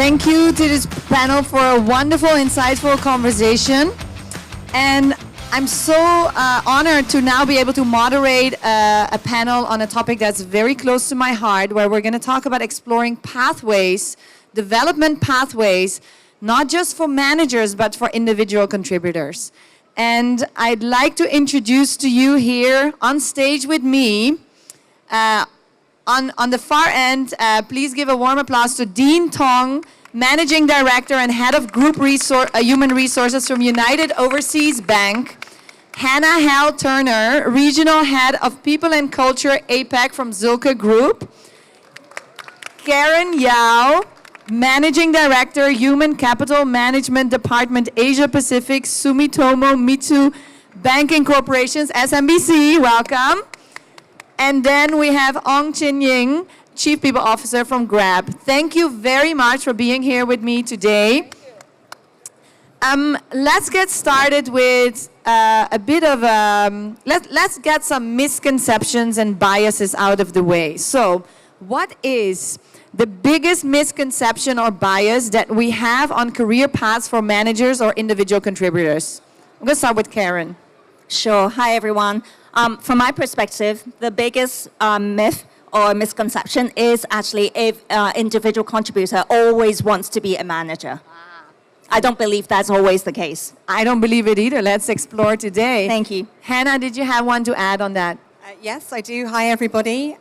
Thank you to this panel for a wonderful, insightful conversation. And I'm so honored to now be able to moderate a panel on a topic that's very close to my heart, where we're going to talk about exploring pathways, development pathways, not just for managers, but for individual contributors. And I'd like to introduce to you here on stage with me, on the far end, please give a warm applause to Dean Tong, Managing Director and Head of Group Human Resources from United Overseas Bank. Hannah Hal Turner, Regional Head of People and Culture APAC from Zulke Group. Karen Yao, Managing Director, Human Capital Management Department, Asia Pacific, Sumitomo Mitsui Banking Corporations, SMBC, welcome. And then we have Ong Chin Ying, Chief People Officer from Grab. Thank you very much for being here with me today. Let's get started with a bit of let's get some misconceptions and biases out of the way. So, what is the biggest misconception or bias that we have on career paths for managers or individual contributors? I'm going to start with Karen. Sure. Hi, everyone. From my perspective, the biggest myth or misconception is actually if individual contributor always wants to be a manager. I don't believe that's always the case. I don't believe it either. Let's explore today. Thank you. Hannah, did you have one to add on that? Yes, I do. Hi, everybody.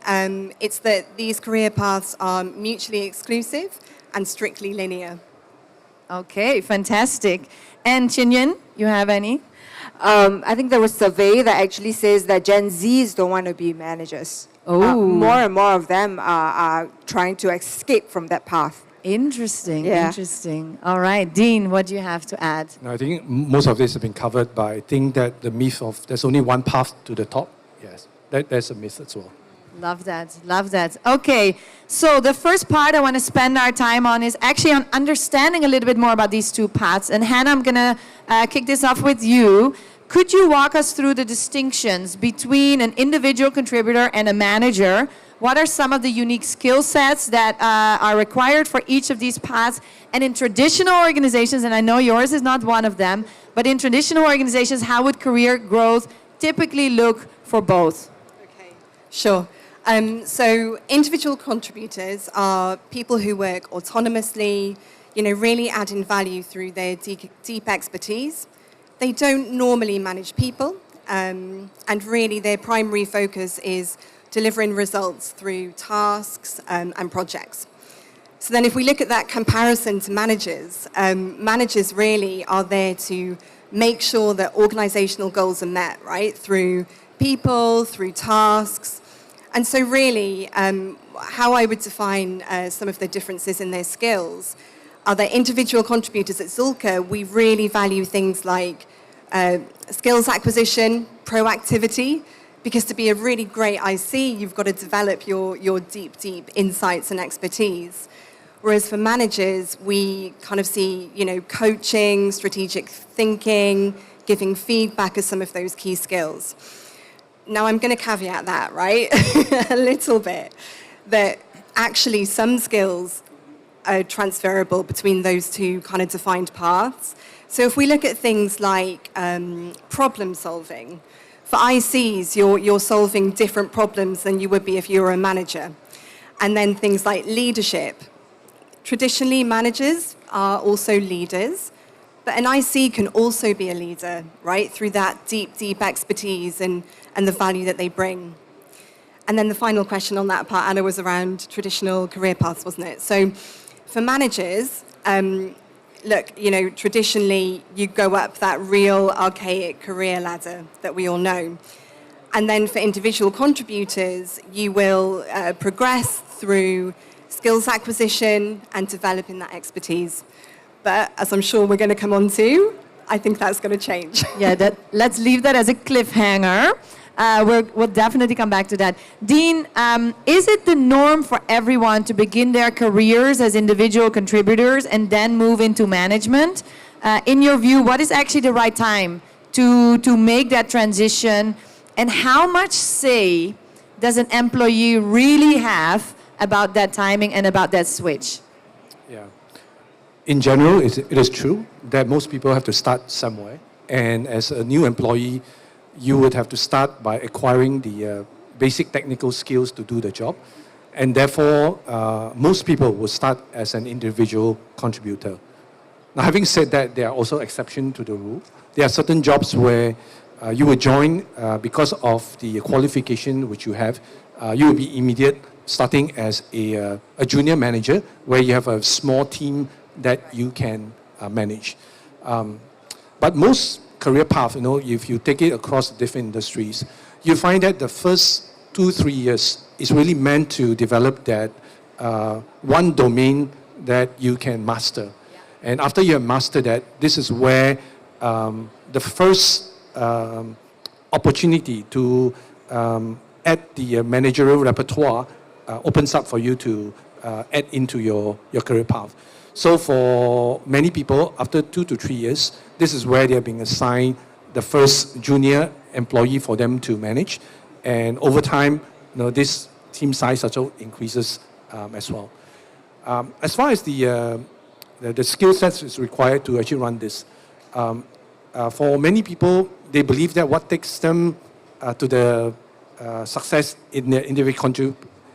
It's that these career paths are mutually exclusive and strictly linear. Okay, fantastic. And Chinyan, you have any? I think there was a survey that actually says that Gen Zs don't want to be managers. Oh. More and more of them are trying to escape from that path. Interesting, Yeah. interesting. All right, Dean, what do you have to add? No, I think most of this has been covered by, I think that the myth of there's only one path to the top. Yes, that's a myth as well. Love that, love that. Okay, so the first part I want to spend our time on is actually on understanding a little bit more about these two paths. And Hannah, I'm going to kick this off with you. Could you walk us through the distinctions between an individual contributor and a manager? What are some of the unique skill sets that are required for each of these paths? And in traditional organizations, and I know yours is not one of them, but in traditional organizations, how would career growth typically look for both? Okay, sure. So individual contributors are people who work autonomously, really adding value through their deep expertise. They don't normally manage people, and really their primary focus is delivering results through tasks and projects. So then if we look at that comparison to managers, managers really are there to make sure that organizational goals are met, right? Through people, through tasks. And so really, how I would define some of the differences in their skills are that individual contributors at Zulke, we really value things like skills acquisition, proactivity, because to be a really great IC, you've got to develop your deep insights and expertise. Whereas for managers, we kind of see, coaching, strategic thinking, giving feedback as some of those key skills. Now, I'm going to caveat that, right, a little bit, that actually some skills are transferable between those two kind of defined paths. So if we look at things like problem solving, for ICs, you're solving different problems than you would be if you were a manager. And then things like leadership. Traditionally, managers are also leaders, but an IC can also be a leader, right, through that deep expertise and the value that they bring. And then the final question on that part, Anna, was around traditional career paths, wasn't it? So for managers, look, traditionally you go up that real archaic career ladder that we all know. And then for individual contributors, you will progress through skills acquisition and developing that expertise. But as I'm sure we're going to come on to, I think that's going to change. Yeah, let's leave that as a cliffhanger. We'll definitely come back to that. Dean, is it the norm for everyone to begin their careers as individual contributors and then move into management? In your view, what is actually the right time to make that transition? And how much say does an employee really have about that timing and about that switch? Yeah. in general, it is true that most people have to start somewhere. And as a new employee, you would have to start by acquiring the basic technical skills to do the job. And therefore, most people will start as an individual contributor. Now, having said that, there are also exceptions to the rule. There are certain jobs where you will join because of the qualification which you have. You will be immediate, starting as a junior manager, where you have a small team that you can manage. But most career path, if you take it across different industries, you find that the first 2-3 years is really meant to develop that one domain that you can master. And after you have mastered that, this is where the first opportunity to add the managerial repertoire opens up for you to add into your career path. So for many people, after 2 to 3 years, this is where they're being assigned the first junior employee for them to manage. And over time, this team size also increases as well. As far as the skill sets is required to actually run this, for many people, they believe that what takes them to the success in the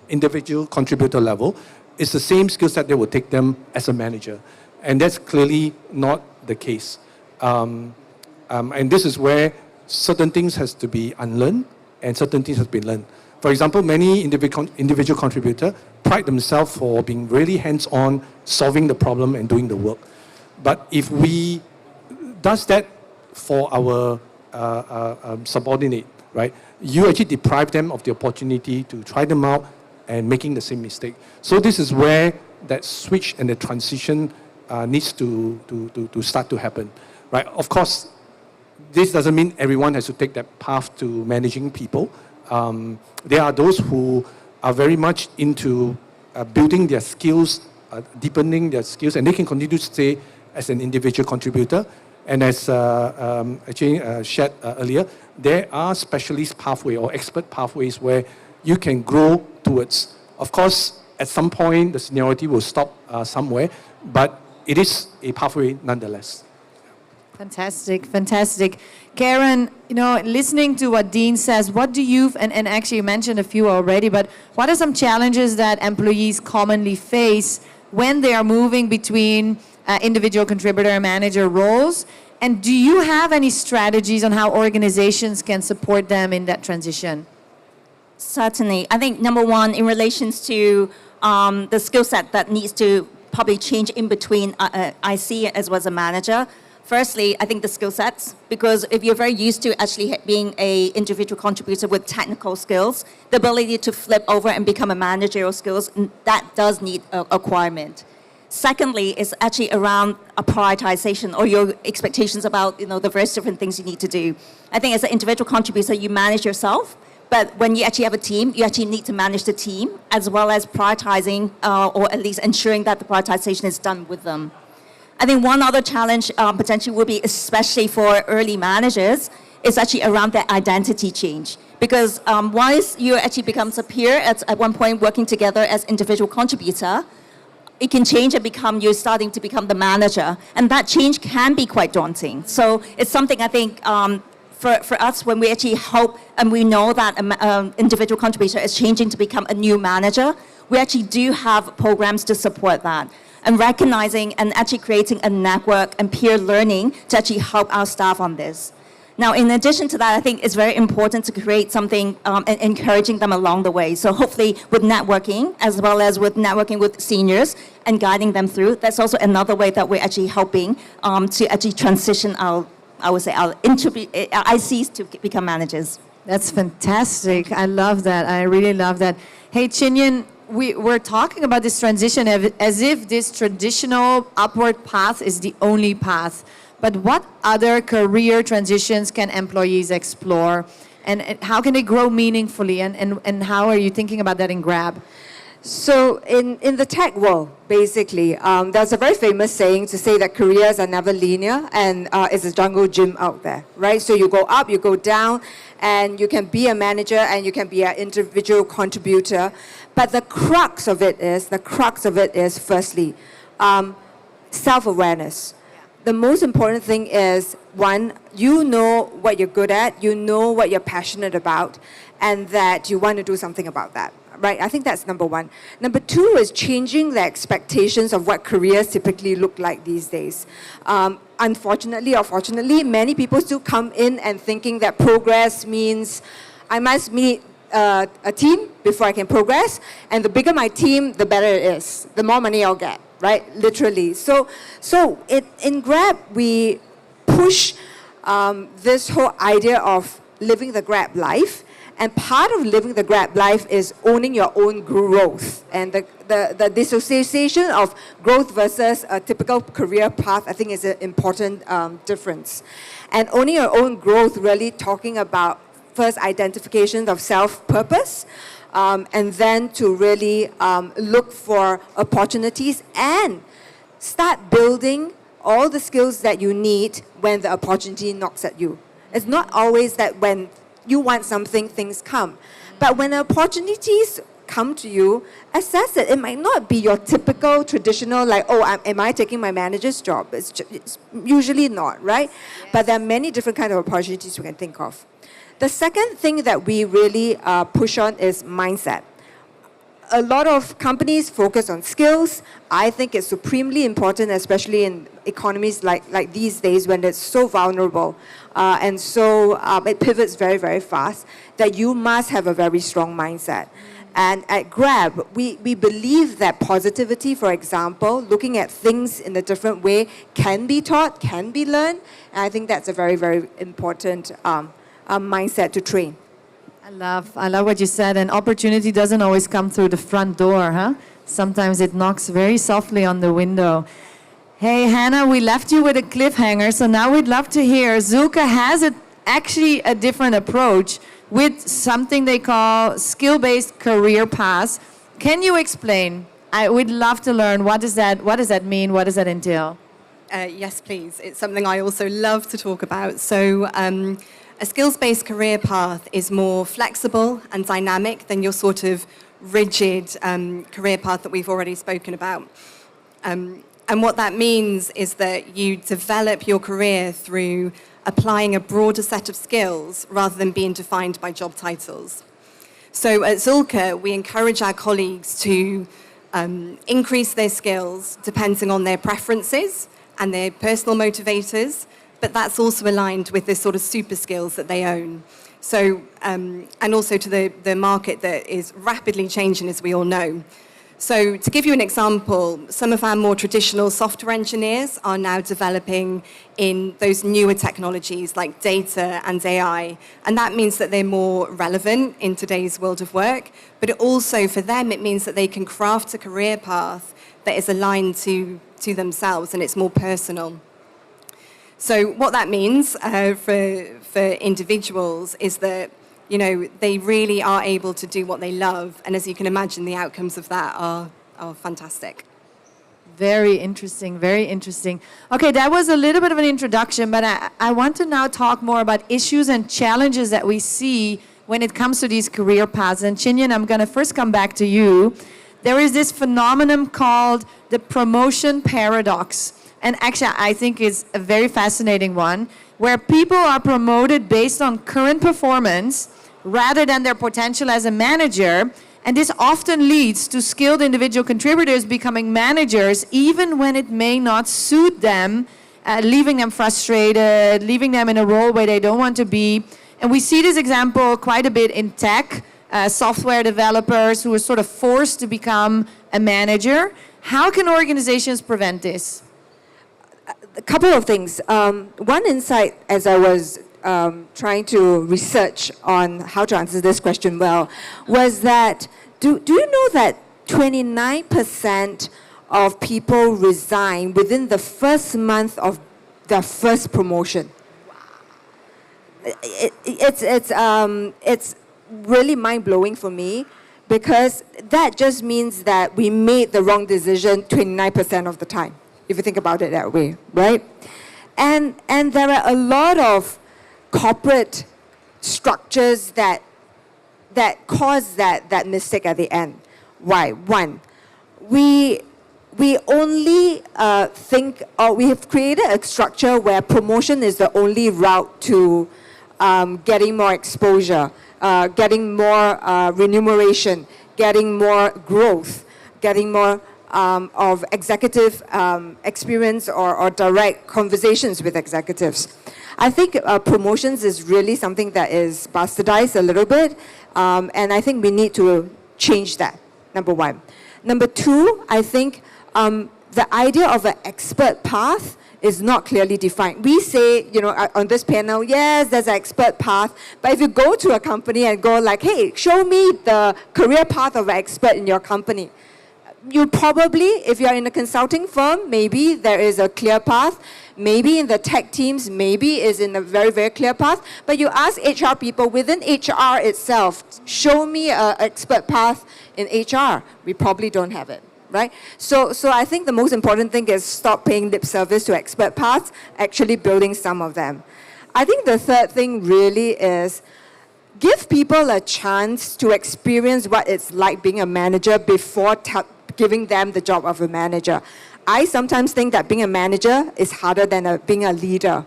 individual contributor level is the same skill set that will take them as a manager. And that's clearly not the case. And this is where certain things has to be unlearned and certain things has been learned. For example, many individual contributor pride themselves for being really hands-on, solving the problem and doing the work. But if we does that for our subordinate, right, you actually deprive them of the opportunity to try them out and making the same mistake. So this is where that switch and the transition needs to start to happen, right? Of course, this doesn't mean everyone has to take that path to managing people. There are those who are very much into building their skills, deepening their skills, and they can continue to stay as an individual contributor. And as actually shared earlier, there are specialist pathway or expert pathways where you can grow towards. Of course, at some point, the seniority will stop somewhere, but it is a pathway nonetheless. Fantastic, fantastic. Karen, listening to what Dean says, what do you, and actually you mentioned a few already, but what are some challenges that employees commonly face when they are moving between individual contributor and manager roles? And do you have any strategies on how organizations can support them in that transition? Certainly. I think number one, in relations to the skill set that needs to probably change in between IC as well as a manager. Firstly, I think the skill sets, because if you're very used to actually being an individual contributor with technical skills, the ability to flip over and become a managerial skills, that does need acquirement. Secondly, is actually around a prioritization or your expectations about the various different things you need to do. I think as an individual contributor, you manage yourself, but when you actually have a team, you actually need to manage the team as well as prioritizing or at least ensuring that the prioritization is done with them. I think one other challenge potentially will be, especially for early managers, is actually around their identity change. Because once you actually becomes a peer at one point working together as individual contributor, it can change and you're starting to become the manager. And that change can be quite daunting. So it's something I think for us, when we actually hope and we know that an individual contributor is changing to become a new manager, we actually do have programs to support that. And recognizing and actually creating a network and peer learning to actually help our staff on this. Now, in addition to that, I think it's very important to create something and encouraging them along the way. So hopefully with networking, as well as with networking with seniors and guiding them through, that's also another way that we're actually helping to actually transition our ICs to become managers. That's fantastic. I love that. I really love that. Hey, Chinyan, we're talking about this transition as if this traditional upward path is the only path. But what other career transitions can employees explore? And how can they grow meaningfully? And how are you thinking about that in Grab? So in the tech world, basically, there's a very famous saying to say that careers are never linear and it's a jungle gym out there, right? So you go up, you go down, and you can be a manager and you can be an individual contributor. But the crux of it is firstly, self-awareness. The most important thing is, one, you know what you're good at, you know what you're passionate about, and that you want to do something about that, right? I think that's number one. Number two is changing the expectations of what careers typically look like these days. Unfortunately or fortunately, many people still come in and thinking that progress means I must meet a team before I can progress, and the bigger my team, the better it is, the more money I'll get, right? Literally. So in Grab, we push this whole idea of living the Grab life, and part of living the Grab life is owning your own growth, and the dissociation of growth versus a typical career path, I think, is an important difference. And owning your own growth, really talking about first identification of self-purpose, and then to really look for opportunities and start building all the skills that you need when the opportunity knocks at you. It's not always that when you want something, things come. But when opportunities come to you, assess it. It might not be your typical traditional, like, oh, am I taking my manager's job? It's usually not, right? Yes. But there are many different kinds of opportunities you can think of. The second thing that we really push on is mindset. A lot of companies focus on skills. I think it's supremely important, especially in economies like these days when it's so vulnerable. And so it pivots very, very fast, that you must have a very strong mindset. And at Grab, we believe that positivity, for example, looking at things in a different way, can be taught, can be learned. And I think that's a very, very important mindset to train. I love what you said. And opportunity doesn't always come through the front door, huh? Sometimes it knocks very softly on the window. Hey, Hannah, we left you with a cliffhanger, so now we'd love to hear. Zulka has actually a different approach with something they call skill-based career paths. Can you explain? I would love to learn. What does that mean? What does that entail? Yes, please. It's something I also love to talk about. So a skills-based career path is more flexible and dynamic than your sort of rigid career path that we've already spoken about. And what that means is that you develop your career through applying a broader set of skills rather than being defined by job titles. So at Zulka, we encourage our colleagues to increase their skills depending on their preferences and their personal motivators, but that's also aligned with the sort of super skills that they own. So, and also to the market that is rapidly changing, as we all know. So to give you an example, some of our more traditional software engineers are now developing in those newer technologies like data and AI. And that means that they're more relevant in today's world of work. But it also, for them, it means that they can craft a career path that is aligned to themselves and it's more personal. So what that means for individuals is that, you know, they really are able to do what they love. And as you can imagine, the outcomes of that are fantastic. Very interesting, very interesting. Okay, that was a little bit of an introduction, but I want to now talk more about issues and challenges that we see when it comes to these career paths. And Chinyan, I'm going to first come back to you. There is this phenomenon called the promotion paradox. And actually, I think it's a very fascinating one, where people are promoted based on current performance rather than their potential as a manager. And this often leads to skilled individual contributors becoming managers, even when it may not suit them, leaving them frustrated, leaving them in a role where they don't want to be. And we see this example quite a bit in tech, software developers who are sort of forced to become a manager. How can organizations prevent this? A couple of things. One insight as I was trying to research on how to answer this question well was that, do you know that 29% of people resign within the first month of their first promotion? Wow. It's really mind-blowing for me, because that just means that we made the wrong decision 29% of the time, if you think about it that way, right? And there are a lot of corporate structures that cause that mistake at the end. Why? One, we we only think, or we have created a structure where promotion is the only route to getting more exposure, getting more remuneration, getting more growth, getting more of executive experience or direct conversations with executives. I think promotions is really something that is bastardized a little bit, and I think we need to change that, number one. Number two, I think the idea of an expert path is not clearly defined. We say, you know, on this panel, yes, there's an expert path, but if you go to a company and go like, hey, show me the career path of an expert in your company, you probably, if you're in a consulting firm, maybe there is a clear path. Maybe in the tech teams, maybe is in a very, very clear path. But you ask HR people within HR itself, show me an expert path in HR. We probably don't have it, right? So I think the most important thing is stop paying lip service to expert paths, actually building some of them. I think the third thing really is give people a chance to experience what it's like being a manager before giving them the job of a manager. I sometimes think that being a manager is harder than being a leader.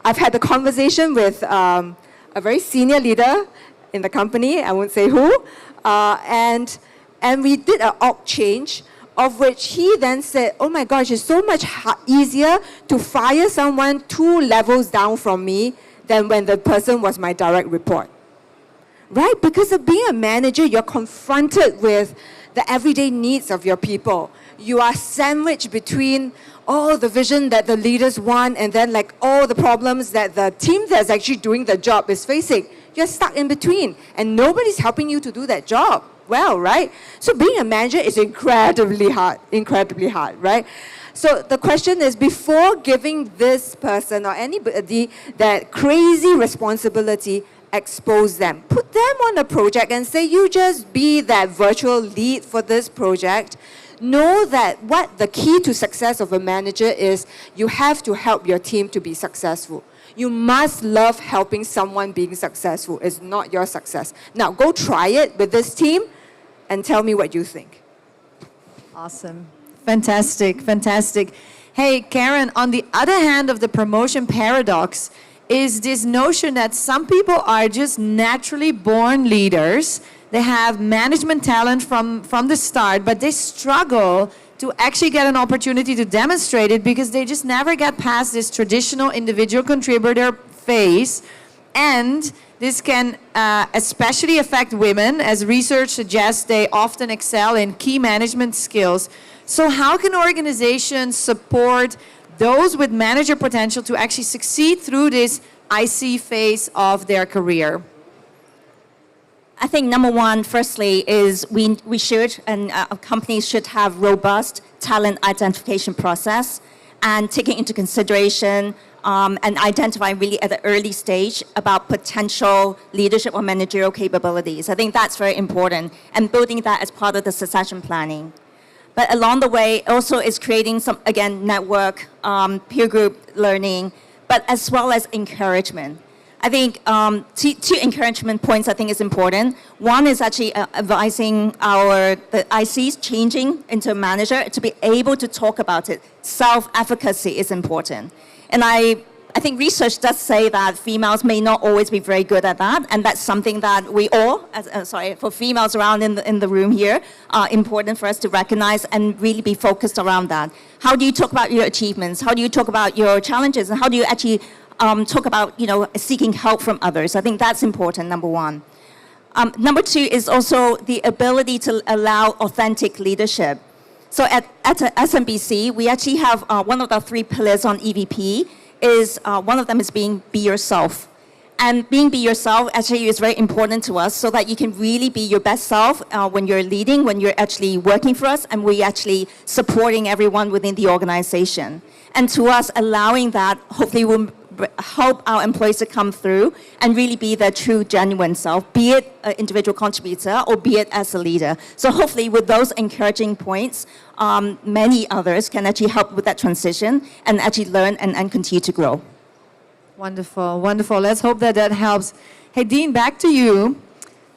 I've had a conversation with a very senior leader in the company, I won't say who, and we did an org change, of which he then said, oh my gosh, it's so much easier to fire someone 2 levels down from me than when the person was my direct report. Right? Because of being a manager, you're confronted with the everyday needs of your people. You are sandwiched between all the vision that the leaders want and then like all the problems that the team that's actually doing the job is facing. You're stuck in between and nobody's helping you to do that job well, right? So being a manager is incredibly hard, right? So the question is, before giving this person or anybody that crazy responsibility, expose them. Put them on a project and say, you just be that virtual lead for this project. Know that what the key to success of a manager is, you have to help your team to be successful. You must love helping someone being successful. It's not your success. Now, go try it with this team and tell me what you think. Awesome. Fantastic, fantastic. Hey, Karen, on the other hand of the promotion paradox is this notion that some people are just naturally born leaders. They have management talent from the start, but they struggle to actually get an opportunity to demonstrate it because they just never get past this traditional individual contributor phase. And this can especially affect women, as research suggests they often excel in key management skills. So how can organizations support those with manager potential to actually succeed through this IC phase of their career? I think number one, firstly, is we should, and companies should have robust talent identification process and taking into consideration and identifying really at the early stage about potential leadership or managerial capabilities. I think that's very important, and building that as part of the succession planning. But along the way, also is creating some, again, network, peer group learning, but as well as encouragement. I think two encouragement points I think is important. One is actually advising the ICs changing into a manager to be able to talk about it. Self-efficacy is important. And I think research does say that females may not always be very good at that, and that's something that we all, for females around in the room here, are important for us to recognize and really be focused around that. How do you talk about your achievements? How do you talk about your challenges? And how do you actually talk about, seeking help from others? I think that's important, number one. Number two is also the ability to allow authentic leadership. So at SMBC, we actually have one of the 3 pillars on EVP is one of them is be yourself. And be yourself actually is very important to us so that you can really be your best self when you're leading, when you're actually working for us, and we're actually supporting everyone within the organization. And to us, allowing that hopefully will help our employees to come through and really be their true, genuine self, be it an individual contributor or be it as a leader. So hopefully with those encouraging points, many others can actually help with that transition and actually learn and continue to grow. Wonderful, wonderful. Let's hope that helps. Hey, Dean, back to you.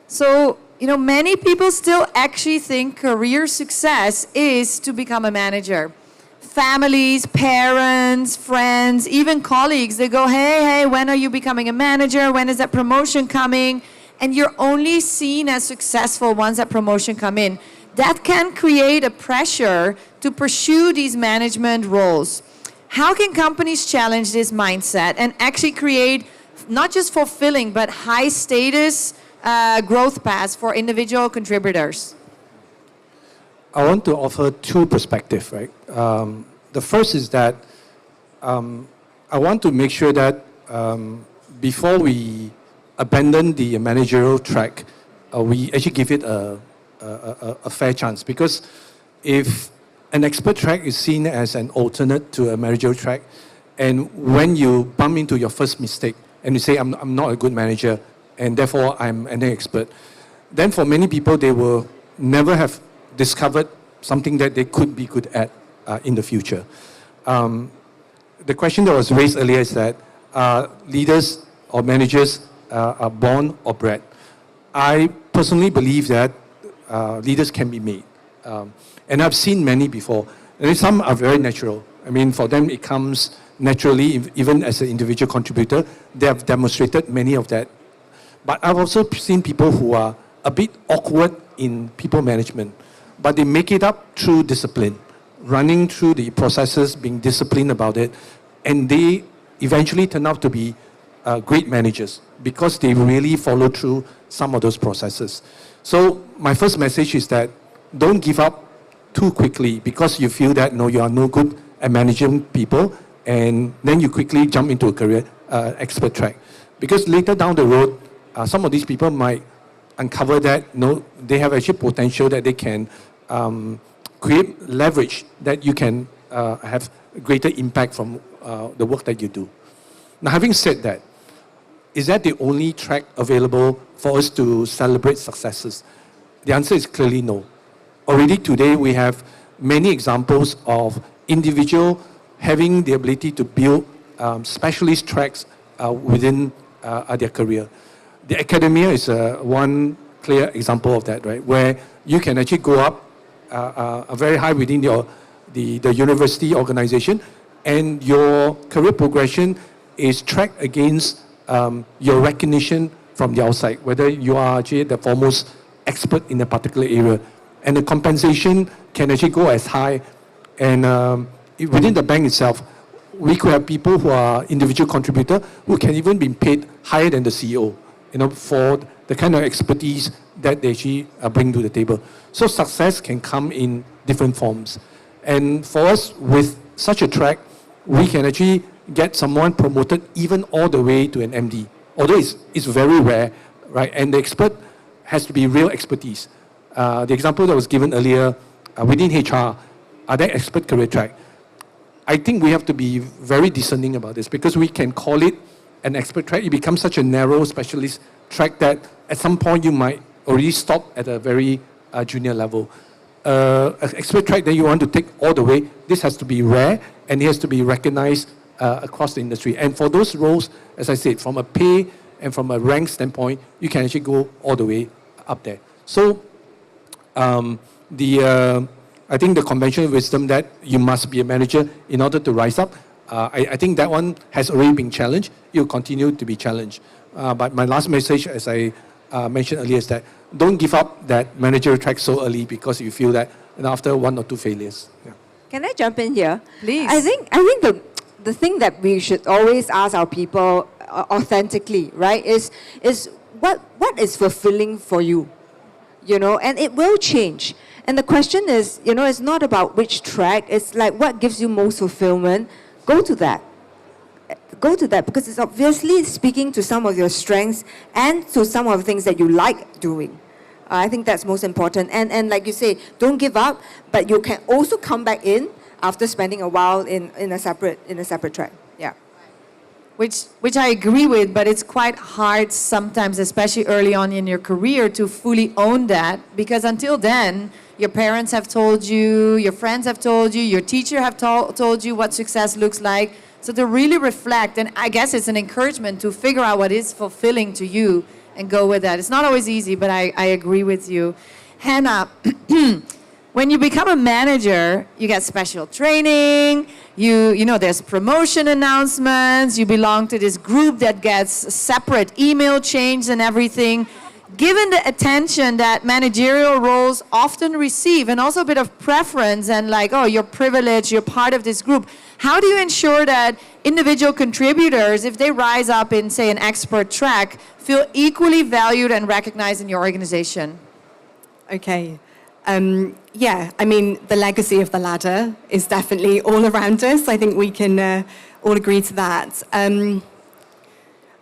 So Many people still actually think career success is to become a manager. Families, parents, friends, even colleagues, they go, hey, when are you becoming a manager? When is that promotion coming? And you're only seen as successful once that promotion come in. That can create a pressure to pursue these management roles. How can companies challenge this mindset and actually create not just fulfilling, but high status growth paths for individual contributors? I want to offer two perspectives, right? The first is that I want to make sure that before we abandon the managerial track, we actually give it a fair chance. Because if an expert track is seen as an alternate to a managerial track, and when you bump into your first mistake and you say, I'm not a good manager, and therefore I'm an expert, then for many people, they will never have discovered something that they could be good at in the future. The question that was raised earlier is that leaders or managers are born or bred. I personally believe that leaders can be made. And I've seen many before. And some are very natural. I mean, for them, it comes naturally, even as an individual contributor. They have demonstrated many of that. But I've also seen people who are a bit awkward in people management, but they make it up through discipline, running through the processes, being disciplined about it, and they eventually turn out to be great managers because they really follow through some of those processes. So my first message is that don't give up too quickly because you feel that you are no good at managing people, and then you quickly jump into a career expert track. Because later down the road, some of these people might uncover that they have actually potential that they can create leverage that you can have greater impact from the work that you do. Now, having said that, is that the only track available for us to celebrate successes? The answer is clearly no. Already today, we have many examples of individuals having the ability to build specialist tracks within their career. The academia is one clear example of that, right? Where you can actually go up very high within the university organization, and your career progression is tracked against your recognition from the outside, whether you are actually the foremost expert in a particular area. And the compensation can actually go as high. And within the bank itself, we could have people who are individual contributor who can even be paid higher than the CEO, for the kind of expertise that they actually bring to the table. So success can come in different forms. And for us, with such a track, we can actually get someone promoted even all the way to an MD. Although it's very rare, right? And the expert has to be real expertise. The example that was given earlier, within HR, are there expert career track? I think we have to be very discerning about this because we can call it an expert track. It becomes such a narrow specialist track that at some point you might already stop at a very junior level. An expert track that you want to take all the way, this has to be rare and it has to be recognized across the industry. And for those roles, as I said, from a pay and from a rank standpoint, you can actually go all the way up there. So I think the conventional wisdom that you must be a manager in order to rise up, I think that one has already been challenged. It will continue to be challenged. But my last message, as I mentioned earlier, is that don't give up that managerial track so early because you feel that after one or two failures. Yeah. Can I jump in here? Please. I think the thing that we should always ask our people authentically, right, is what is fulfilling for you, and it will change. And the question is, it's not about which track. It's like what gives you most fulfillment. Go to that. Go to that because it's obviously speaking to some of your strengths and to some of the things that you like doing. I think that's most important. And like you say, don't give up, but you can also come back in after spending a while in a separate track. Yeah. Which I agree with, but it's quite hard sometimes, especially early on in your career, to fully own that because until then, your parents have told you, your friends have told you, your teacher have told you what success looks like. So to really reflect, and I guess it's an encouragement to figure out what is fulfilling to you and go with that. It's not always easy, but I agree with you. Hannah, when you become a manager, you get special training, you know, there's promotion announcements, you belong to this group that gets separate email chains and everything. Given the attention that managerial roles often receive, and also a bit of preference and like, oh, you're privileged, you're part of this group, how do you ensure that individual contributors, if they rise up in, say, an expert track, feel equally valued and recognized in your organization? Okay. Yeah, I mean, the legacy of the ladder is definitely all around us. I think we can all agree to that.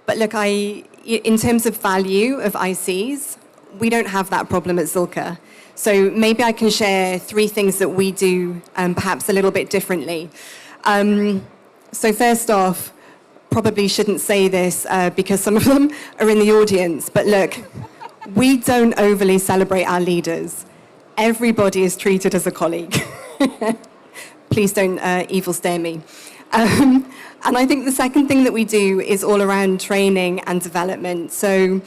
But look, in terms of value of ICs, we don't have that problem at Zilka. So maybe I can share 3 things that we do perhaps a little bit differently. So first off, probably shouldn't say this because some of them are in the audience, but look, we don't overly celebrate our leaders. Everybody is treated as a colleague. Please don't evil stare me. And I think the second thing that we do is all around training and development. So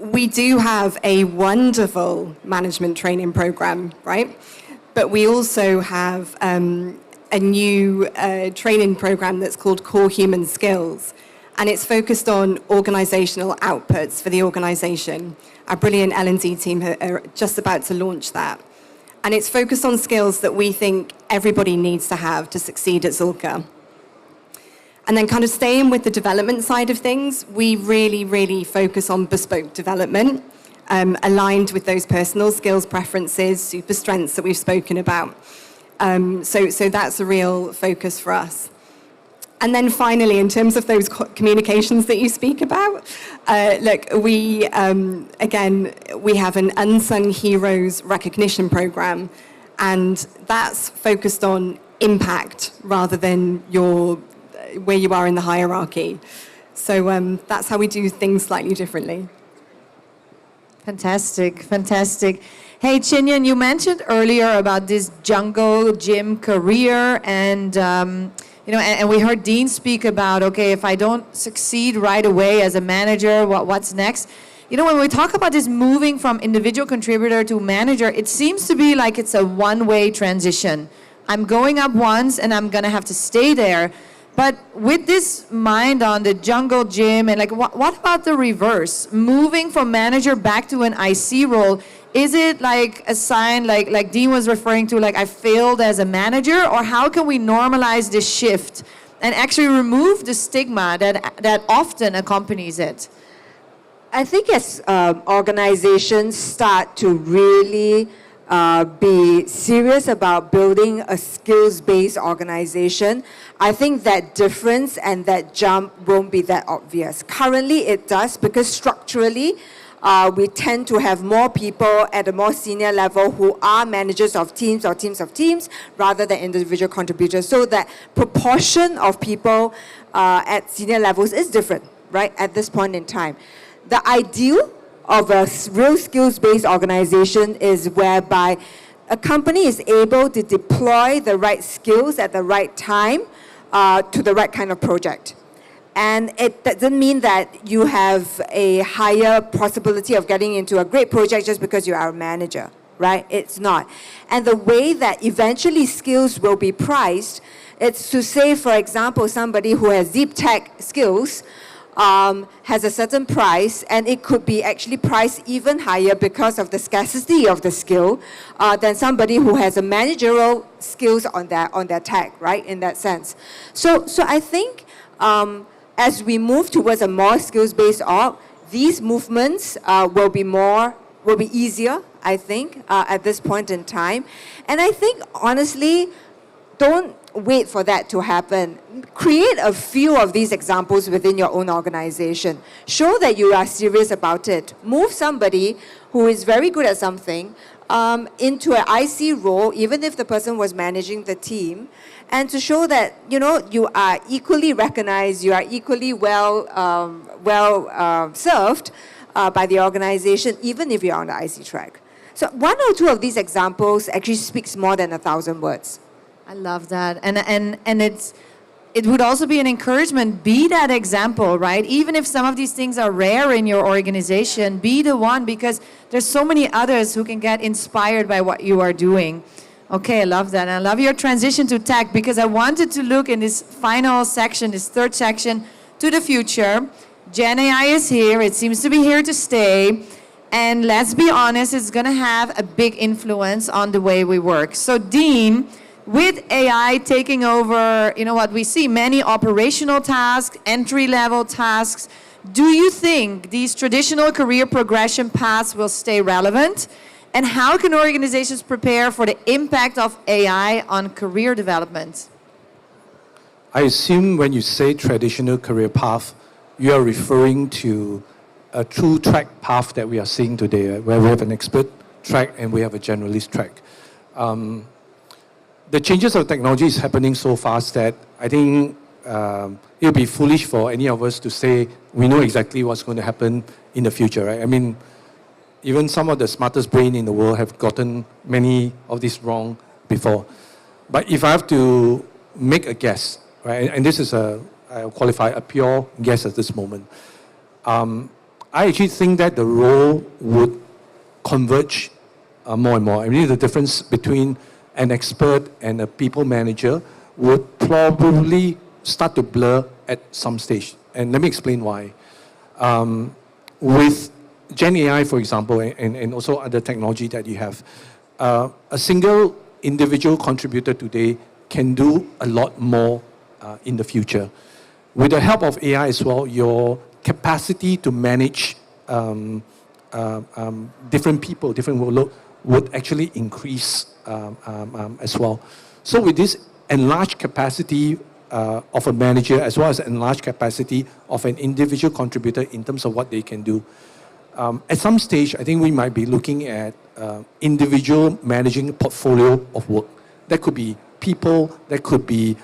we do have a wonderful management training program, right? But we also have a new training program that's called Core Human Skills. And it's focused on organizational outputs for the organization. Our brilliant L&D team are just about to launch that. And it's focused on skills that we think everybody needs to have to succeed at Zilka. And then kind of staying with the development side of things, we really, really focus on bespoke development, aligned with those personal skills, preferences, super strengths that we've spoken about. So that's a real focus for us. And then finally, in terms of those communications that you speak about, look, we have an Unsung Heroes recognition program, and that's focused on impact rather than where you are in the hierarchy. So that's how we do things slightly differently. Fantastic, fantastic. Hey, Chinyan, you mentioned earlier about this jungle gym career, and you know, and we heard Dean speak about, okay, if I don't succeed right away as a manager, what's next? You know, when we talk about this moving from individual contributor to manager, it seems to be like it's a one-way transition. I'm going up once and I'm gonna have to stay there. But with this mind on the jungle gym, and like, what about the reverse? Moving from manager back to an IC role, is it like a sign, like Dean was referring to, like I failed as a manager? Or how can we normalize this shift and actually remove the stigma that often accompanies it? I think as organizations start to really be serious about building a skills-based organization, I think that difference and that jump won't be that obvious. Currently it does, because structurally we tend to have more people at a more senior level who are managers of teams or teams of teams rather than individual contributors. So that proportion of people at senior levels is different, right, at this point in time. The ideal of a real skills-based organization is whereby a company is able to deploy the right skills at the right time to the right kind of project. And it doesn't mean that you have a higher possibility of getting into a great project just because you are a manager, right? It's not. And the way that eventually skills will be priced, it's to say, for example, somebody who has deep tech skills has a certain price, and it could be actually priced even higher because of the scarcity of the skill than somebody who has a managerial skills on their tech, right? In that sense. So I think as we move towards a more skills-based org, these movements will be easier, I think, at this point in time. And I think honestly, don't wait for that to happen. Create a few of these examples within your own organization. Show that you are serious about it. Move somebody who is very good at something into an IC role, even if the person was managing the team, and to show that, you know, you are equally recognized, you are equally well served by the organization, even if you're on the IC track. So 1 or 2 of these examples actually speaks more than 1,000 words. I love that, and it's it would also be an encouragement, be that example, right? Even if some of these things are rare in your organization, be the one, because there's so many others who can get inspired by what you are doing. Okay, I love that. And I love your transition to tech, because I wanted to look in this final section, this third section, to the future. Gen AI is here. It seems to be here to stay. And let's be honest, it's going to have a big influence on the way we work. So Dean, with AI taking over, you know what, we see many operational tasks, entry-level tasks. Do you think these traditional career progression paths will stay relevant? And how can organizations prepare for the impact of AI on career development? I assume when you say traditional career path, you are referring to a true track path that we are seeing today, where we have an expert track and we have a generalist track. The changes of technology is happening so fast that I think it would be foolish for any of us to say we know exactly what's going to happen in the future, right? I mean, even some of the smartest brain in the world have gotten many of these wrong before. But if I have to make a guess, right, and this is I'll qualify a pure guess at this moment, I actually think that the role would converge more and more. I mean, the difference between an expert and a people manager would probably start to blur at some stage. And let me explain why. With Gen AI, for example, and also other technology that you have, a single individual contributor today can do a lot more in the future. With the help of AI as well, your capacity to manage different people, different workload, would actually increase as well. So with this enlarged capacity of a manager, as well as enlarged capacity of an individual contributor in terms of what they can do, at some stage, I think we might be looking at individual managing a portfolio of work. That could be people, that could be,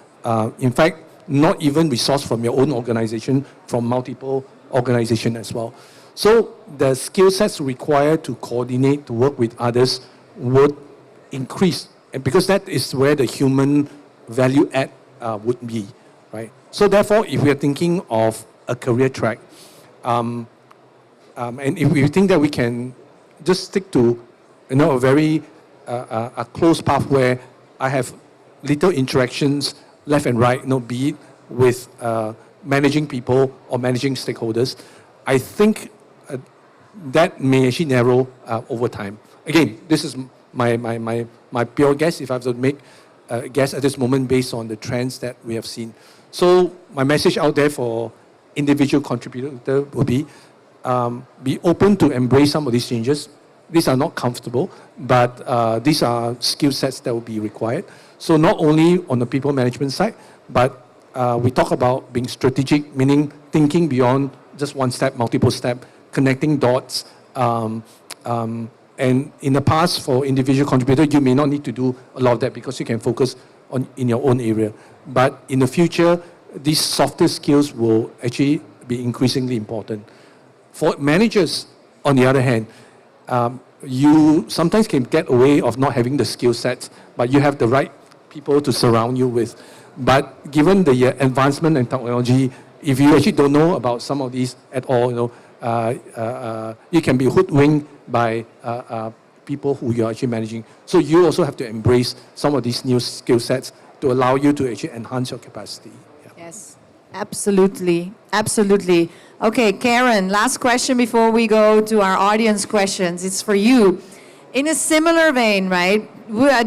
in fact, not even resource from your own organization, from multiple organizations as well. So the skill sets required to coordinate, to work with others would increase, and because that is where the human value add would be, right? So therefore, if we are thinking of a career track, and if we think that we can just stick to, a very a close path where I have little interactions left and right, be it with managing people or managing stakeholders, I think that may actually narrow over time. Again, this is my pure guess, if I have to make a guess at this moment based on the trends that we have seen. So my message out there for individual contributor will be open to embrace some of these changes. These are not comfortable, but these are skill sets that will be required. So not only on the people management side, but we talk about being strategic, meaning thinking beyond just one step, multiple step, connecting dots. And in the past, for individual contributor, you may not need to do a lot of that because you can focus in your own area. But in the future, these softer skills will actually be increasingly important. For managers, on the other hand, you sometimes can get away of not having the skill sets, but you have the right people to surround you with. But given the advancement in technology, if you actually don't know about some of these at all, you can be hoodwinked by people who you're actually managing. So you also have to embrace some of these new skill sets to allow you to actually enhance your capacity. Yeah. Yes, absolutely, absolutely. Okay, Karen, last question before we go to our audience questions. It's for you. In a similar vein, right,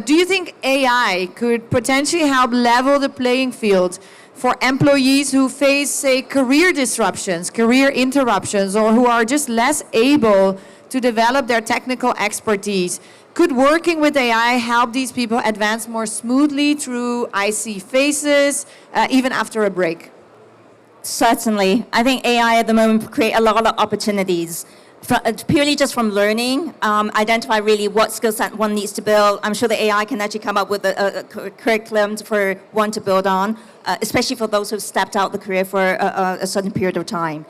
do you think AI could potentially help level the playing field for employees who face, say, career disruptions, career interruptions, or who are just less able to develop their technical expertise? Could working with AI help these people advance more smoothly through IC phases, even after a break? Certainly. I think AI at the moment create a lot of opportunities. Purely just from learning, identify really what skill set one needs to build. I'm sure the AI can actually come up with a curriculum for one to build on, especially for those who've stepped out the career for a certain period of time.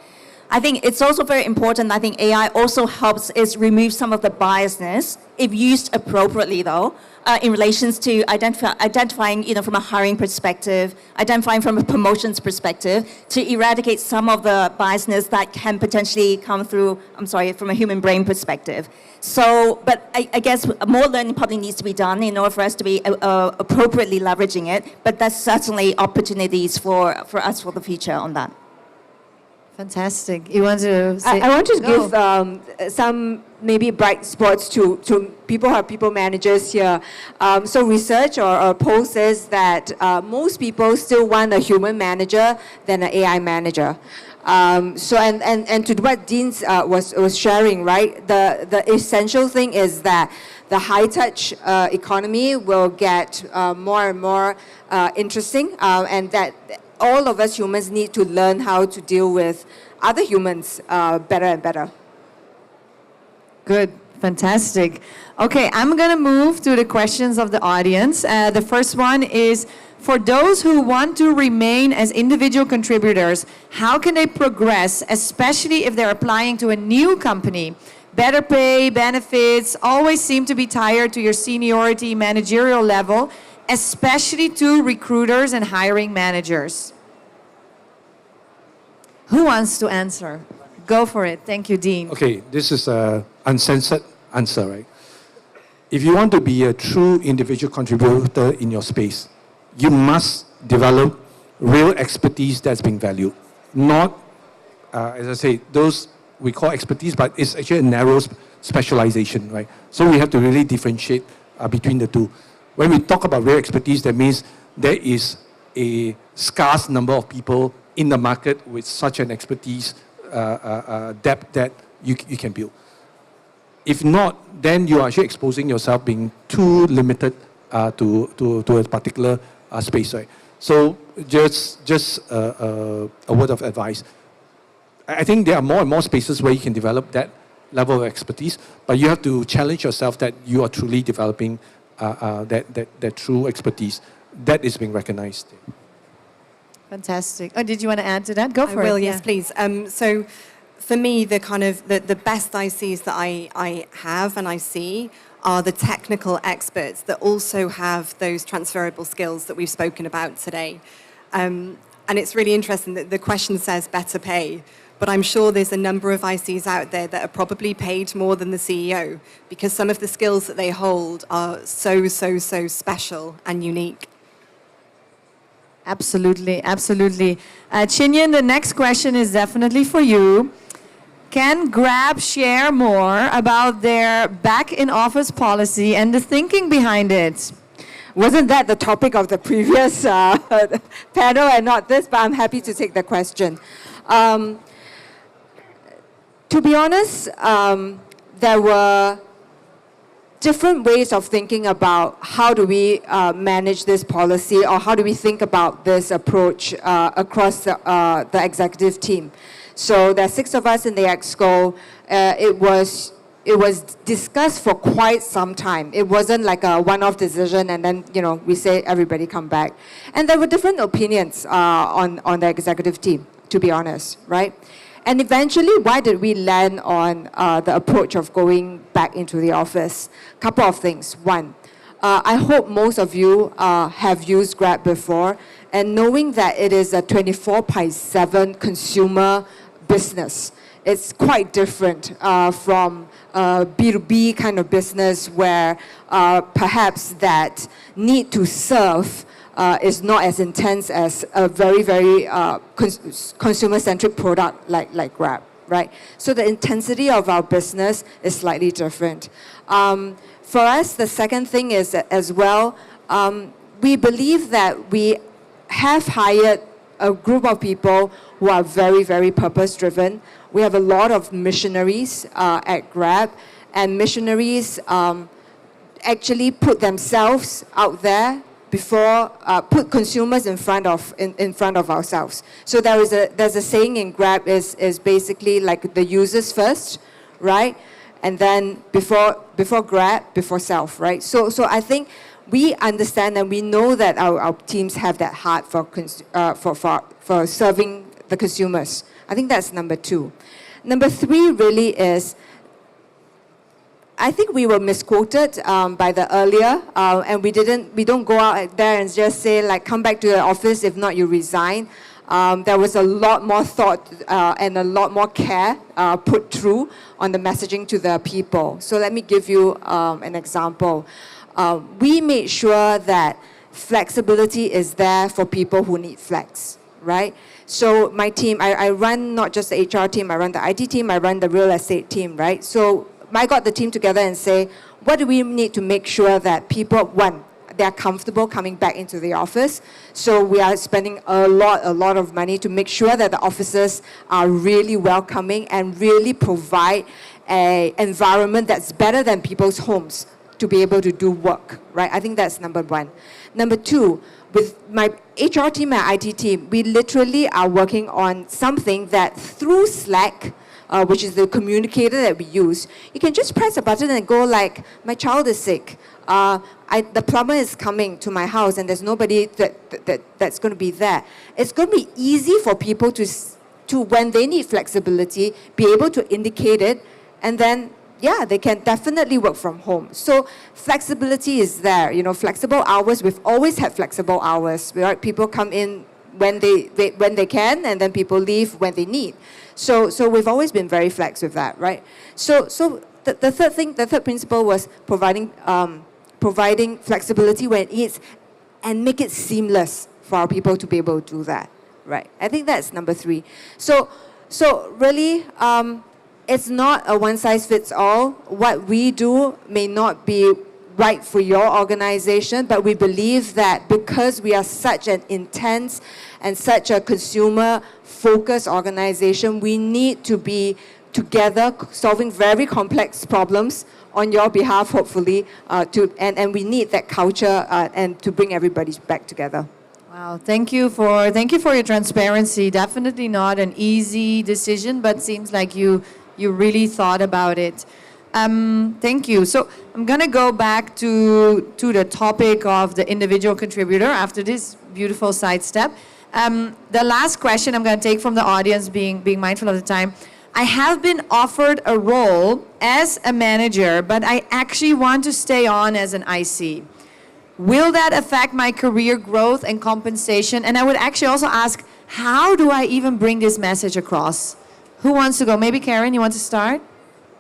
I think it's also very important. I think AI also helps is remove some of the biasness if used appropriately, though, in relations to identifying, from a hiring perspective, identifying from a promotions perspective, to eradicate some of the biasness that can potentially come through, from a human brain perspective. So, but I guess more learning probably needs to be done in order for us to be appropriately leveraging it, but that's certainly opportunities for us for the future on that. Fantastic. You want to say? I want to Go. give some maybe bright spots to people who are people managers here. So research or poll says that most people still want a human manager than an AI manager. So and to what Dean was sharing, right? The essential thing is that the high touch economy will get more and more interesting, and that all of us humans need to learn how to deal with other humans better and better. Good. Fantastic. Okay, I'm going to move to the questions of the audience. The first one is, for those who want to remain as individual contributors, how can they progress, especially if they're applying to a new company? Better pay, benefits, always seem to be tied to your seniority, managerial level, especially to recruiters and hiring managers. Who wants to answer? Go for it. Thank you, Dean. Okay, this is an uncensored answer, right? If you want to be a true individual contributor in your space, you must develop real expertise that's being valued. Not, as I say, those we call expertise, but it's actually a narrow specialization, right? So we have to really differentiate between the two. When we talk about real expertise, that means there is a scarce number of people in the market with such an expertise depth that you can build. If not, then you are actually exposing yourself being too limited to a particular space, right? So just a word of advice. I think there are more and more spaces where you can develop that level of expertise, but you have to challenge yourself that you are truly developing that true expertise that is being recognized. Fantastic. Oh, did you want to add to that? Go for it. I will, yes, please. So for me, the kind of the best ICs that I have and I see are the technical experts that also have those transferable skills that we've spoken about today. And it's really interesting that the question says better pay, but I'm sure there's a number of ICs out there that are probably paid more than the CEO because some of the skills that they hold are so special and unique. Absolutely, absolutely. Chinyan, the next question is definitely for you. Can Grab share more about their back-in-office policy and the thinking behind it? Wasn't that the topic of the previous panel and not this, but I'm happy to take the question. To be honest, there were different ways of thinking about how do we manage this policy or how do we think about this approach across the executive team. So there are 6 of us in the ExCo. It was discussed for quite some time. It wasn't like a one-off decision and then, we say everybody come back. And there were different opinions on the executive team, to be honest, right? And eventually, why did we land on the approach of going back into the office? Couple of things. One, I hope most of you have used Grab before, and knowing that it is a 24/7 consumer business, it's quite different from B2B kind of business where perhaps that need to serve is not as intense as a very consumer-centric product like Grab, right? So the intensity of our business is slightly different. For us, the second thing is that as well, we believe that we have hired a group of people who are very purpose-driven. We have a lot of missionaries at Grab, and missionaries actually put themselves out there before put consumers in front of ourselves. So there's a saying in Grab is basically like the users first, right? And then before Grab, before self, right? So I think we understand and we know that our teams have that heart for serving the consumers. I think that's number 2. Number 3 really is, I think we were misquoted by the earlier, and we don't go out there and just say like, come back to the office, if not you resign. There was a lot more thought and a lot more care put through on the messaging to the people. So let me give you an example. We made sure that flexibility is there for people who need flex, right? So my team, I run not just the HR team, I run the IT team, I run the real estate team, right? So I got the team together and say, what do we need to make sure that people, one, they're comfortable coming back into the office. So we are spending a lot of money to make sure that the offices are really welcoming and really provide an environment that's better than people's homes to be able to do work, right? I think that's number 1. Number 2, with my HR team and IT team, we literally are working on something that through Slack, which is the communicator that we use, you can just press a button and go like, my child is sick. The plumber is coming to my house and there's nobody that's going to be there. It's going to be easy for people to, when they need flexibility, be able to indicate it, and then, yeah, they can definitely work from home. So flexibility is there. You know, flexible hours, we've always had flexible hours. Right? People come in when they can, and then people leave when they need. So we've always been very flex with that, right? So the third principle was providing flexibility when it is, and make it seamless for our people to be able to do that, right? I think that's number 3. So really, it's not a one-size-fits-all. What we do may not be right for your organization, but we believe that because we are such an intense and such a consumer-focused organization, we need to be together solving very complex problems on your behalf, hopefully, and we need that culture and to bring everybody back together. Wow, thank you for your transparency. Definitely not an easy decision, but seems like you really thought about it. Thank you. So I'm going to go back to the topic of the individual contributor after this beautiful sidestep. The last question I'm going to take from the audience, being mindful of the time. I have been offered a role as a manager, but I actually want to stay on as an IC. Will that affect my career growth and compensation? And I would actually also ask, how do I even bring this message across? Who wants to go? Maybe Karen, you want to start?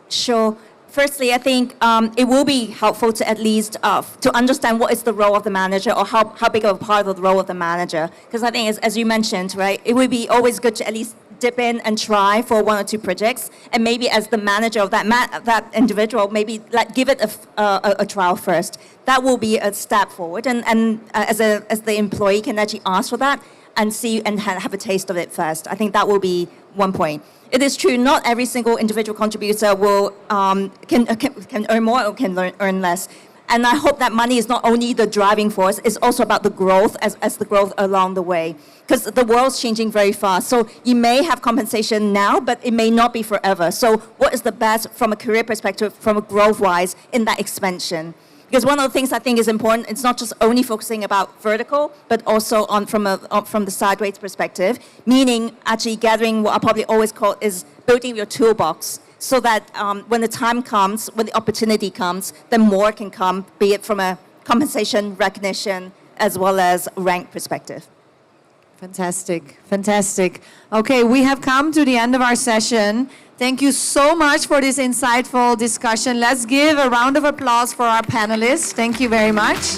Sure. Firstly, I think it will be helpful to at least to understand what is the role of the manager, or how big of a part of the role of the manager. Because I think, as you mentioned, right, it would be always good to at least dip in and try for 1 or 2 projects, and maybe as the manager of that individual, maybe give it a trial first. That will be a step forward, and as the employee can actually ask for that and see and have a taste of it first. I think that will be one point. It is true, not every single individual contributor will can earn more or can earn less. And I hope that money is not only the driving force, it's also about the growth as the growth along the way. Because the world's changing very fast. So you may have compensation now, but it may not be forever. So what is the best from a career perspective, from a growth-wise, in that expansion? Because one of the things I think is important, it's not just only focusing about vertical, but also from the sideways perspective, meaning actually gathering what I probably always call is building your toolbox, so that when the time comes, when the opportunity comes, then more can come, be it from a compensation, recognition, as well as rank perspective. Fantastic, fantastic. Okay, we have come to the end of our session. Thank you so much for this insightful discussion. Let's give a round of applause for our panelists. Thank you very much.